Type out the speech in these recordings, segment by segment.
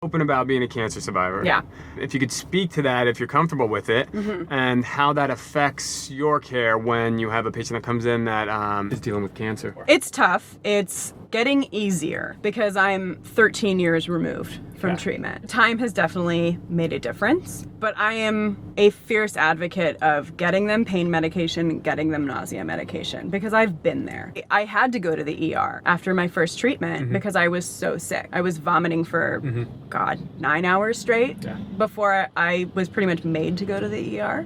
open about being a cancer survivor. Yeah. If you could speak to that, if you're comfortable with it, and how that affects your care when you have a patient that comes in that is dealing with cancer. It's tough. It's getting easier because I'm 13 years removed from treatment. Time has definitely made a difference, but I am a fierce advocate of getting them pain medication, getting them nausea medication, because I've been there. I had to go to the ER after my first treatment because I was so sick. I was vomiting for, 9 hours straight before I was pretty much made to go to the ER.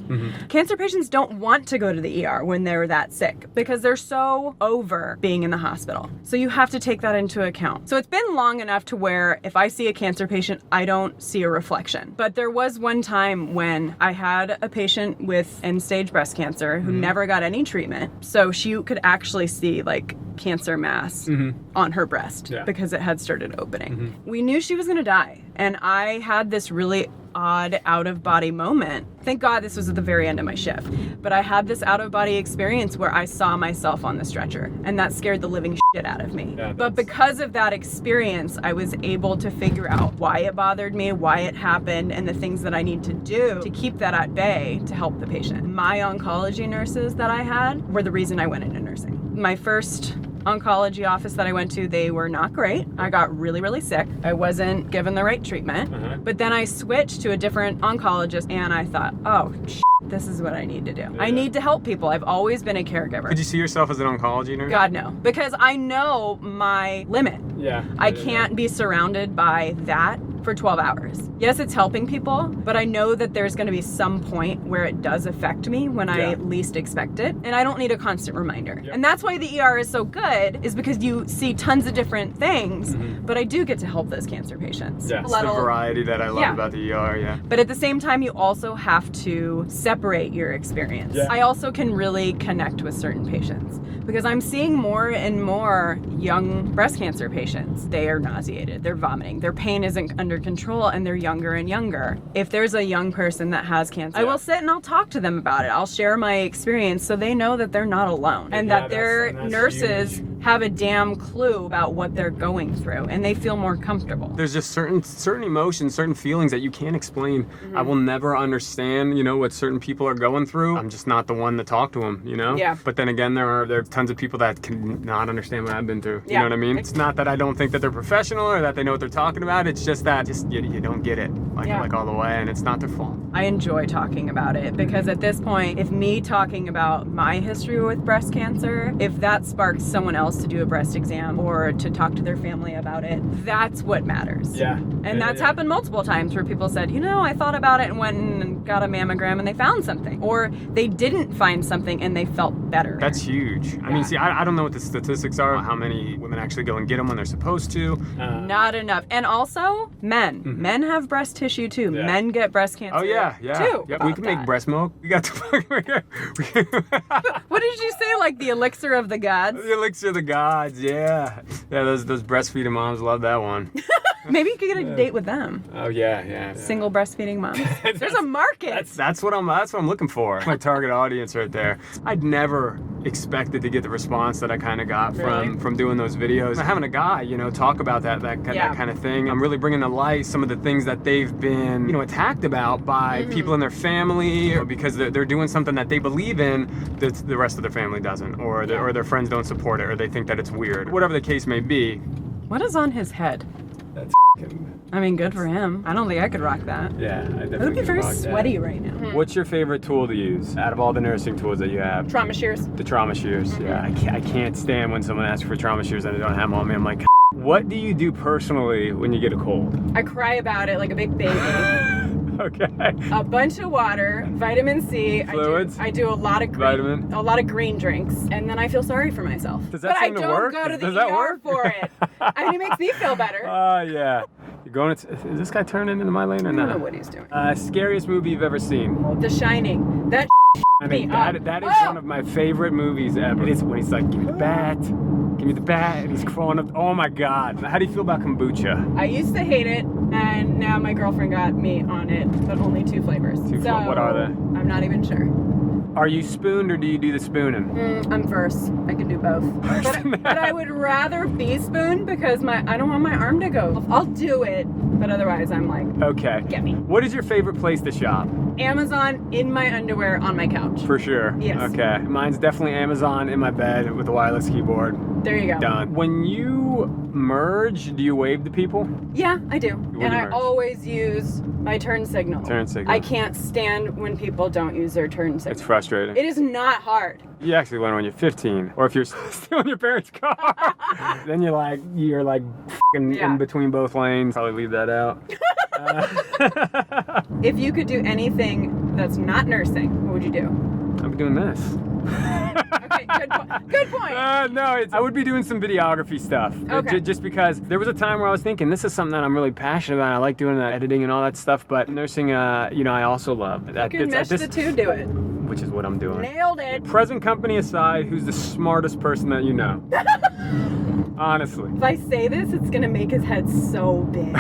Cancer patients don't want to go to the ER when they're that sick because they're so over being in the hospital. So you have to take that into account. So it's been long enough to where if I see a cancer patient, I don't see a reflection. But there was one time when I had a patient with end-stage breast cancer who never got any treatment. So she could actually see like cancer mass on her breast because it had started opening. We knew she was gonna die. And I had this really odd out-of-body moment. Thank God this was at the very end of my shift. But I had this out-of-body experience where I saw myself on the stretcher, and that scared the living shit out of me. But because of that experience, I was able to figure out why it bothered me, why it happened, and the things that I need to do to keep that at bay to help the patient. My oncology nurses that I had were the reason I went into nursing. My first oncology office that I went to, they were not great. I got really, really sick. I wasn't given the right treatment. But then I switched to a different oncologist and I thought, oh, this is what I need to do. I need to help people. I've always been a caregiver. Could you see yourself as an oncology nurse? God, no. Because I know my limit. I can't be surrounded by that for 12 hours. Yes, it's helping people, but I know that there's going to be some point where it does affect me when I least expect it, and I don't need a constant reminder. And that's why the ER is so good, is because you see tons of different things, but I do get to help those cancer patients. It's the variety that I love about the ER, But at the same time, you also have to separate your experience. I also can really connect with certain patients because I'm seeing more and more young breast cancer patients. They are nauseated, they're vomiting, their pain isn't under control, and they're younger and younger. If there's a young person that has cancer, I will sit and I'll talk to them about it. I'll share my experience so they know that they're not alone and that their nurses have a damn clue about what they're going through and they feel more comfortable. There's just certain emotions, certain feelings that you can't explain. I will never understand, what certain people are going through. I'm just not the one to talk to them, But then again, there are tons of people that can not understand what I've been through. You know what I mean? It's not that I don't think that they're professional or that they know what they're talking about. It's just that you don't get it like all the way, and it's not their fault. I enjoy talking about it because at this point, if me talking about my history with breast cancer, if that sparks someone else to do a breast exam or to talk to their family about it, that's what matters. And that's happened multiple times where people said, I thought about it and went and got a mammogram and they found something, or they didn't find something and they felt better. That's huge. I mean, see, I don't know what the statistics are, how many women actually go and get them when they're supposed to. Not enough. And also, men. Men have breast tissue too. Men get breast cancer. Oh yeah. Too. Yep. We can make breast milk. We got the What did you say? Like the elixir of the gods? The elixir of the gods. Yeah. Those breastfeeding moms love that one. Maybe you could get a date with them. Oh yeah. Single breastfeeding moms. There's a market. That's what I'm looking for. My target audience right there. I'd never expected to get the response that I kind of got from doing those videos. Having a guy, talk about that kind of thing. I'm really bringing to light some of the things that they've been, attacked about by people in their family, or because they're doing something that they believe in that the rest of their family doesn't, or their friends don't support it, or they think that it's weird. Whatever the case may be. What is on his head? That's I mean, good for him. I don't think I could rock that. Yeah, I definitely. It would be very sweaty right now. What's your favorite tool to use out of all the nursing tools that you have? Trauma shears. The trauma shears. Yeah, I can't stand when someone asks for trauma shears and I don't have them on me. I'm like, what do you do personally when you get a cold? I cry about it like a big baby. Okay. A bunch of water, vitamin C. Fluids. I do a lot of green drinks, and then I feel sorry for myself. Does that seem to work? But I don't go to the ER for it. I mean, it makes me feel better. Yeah. You're going to. Is this guy turning into my lane or not? I don't know what he's doing. Scariest movie you've ever seen? The Shining. That. I mean, that is one of my favorite movies ever. It is when he's like, give me the bat, and he's crawling up. Oh my God. How do you feel about kombucha? I used to hate it, and now my girlfriend got me on it, but only 2 flavors. What are they? I'm not even sure. Are you spooned or do you do the spooning? I'm first. I can do both. But I would rather be spooned because I don't want my arm to go. I'll do it, but otherwise I'm like, okay. Get me. What is your favorite place to shop? Amazon, in my underwear, on my couch. For sure. Yes. Okay. Mine's definitely Amazon in my bed with a wireless keyboard. There you go. Done. When you merge, do you wave to people? Yeah, I do. When And you I merge. always use my turn signal. Turn signal. I can't stand when people don't use their turn signal. It's frustrating. It is not hard. You actually learn when you're 15, or if you're still in your parents' car. Then you're like f***ing in between both lanes. Probably leave that out. If you could do anything that's not nursing, what would you do? I'd be doing this. Okay, good point. No, I would be doing some videography stuff. Okay. Just because there was a time where I was thinking, this is something that I'm really passionate about. I like doing that editing and all that stuff, but nursing, I also love. You can mesh the two, do it. Which is what I'm doing. Nailed it. Present company aside, who's the smartest person that you know? Honestly. If I say this, it's gonna make his head so big.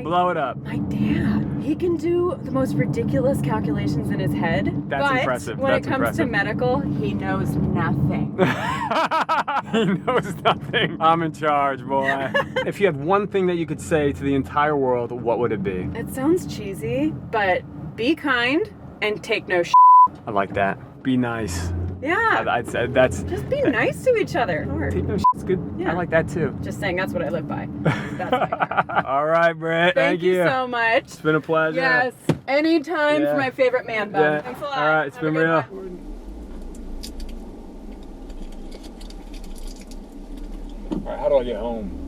Blow it up. My dad, he can do the most ridiculous calculations in his head. That's but impressive. when That's it comes impressive. to medical, he knows nothing. He knows nothing. I'm in charge, boy. If you had one thing that you could say to the entire world, what would it be? It sounds cheesy, but be kind and take no I like that. Be nice. Yeah. I'd say that's... Just be nice to each other. Take no shit's good. Yeah. I like that too. Just saying, that's what I live by. That's my All right, Britt. Thank you so much. It's been a pleasure. Yes. Anytime Yeah. for my favorite man bun. Yeah. Thanks a lot. All right, it's Have a been good real. one. All right, how do I get home?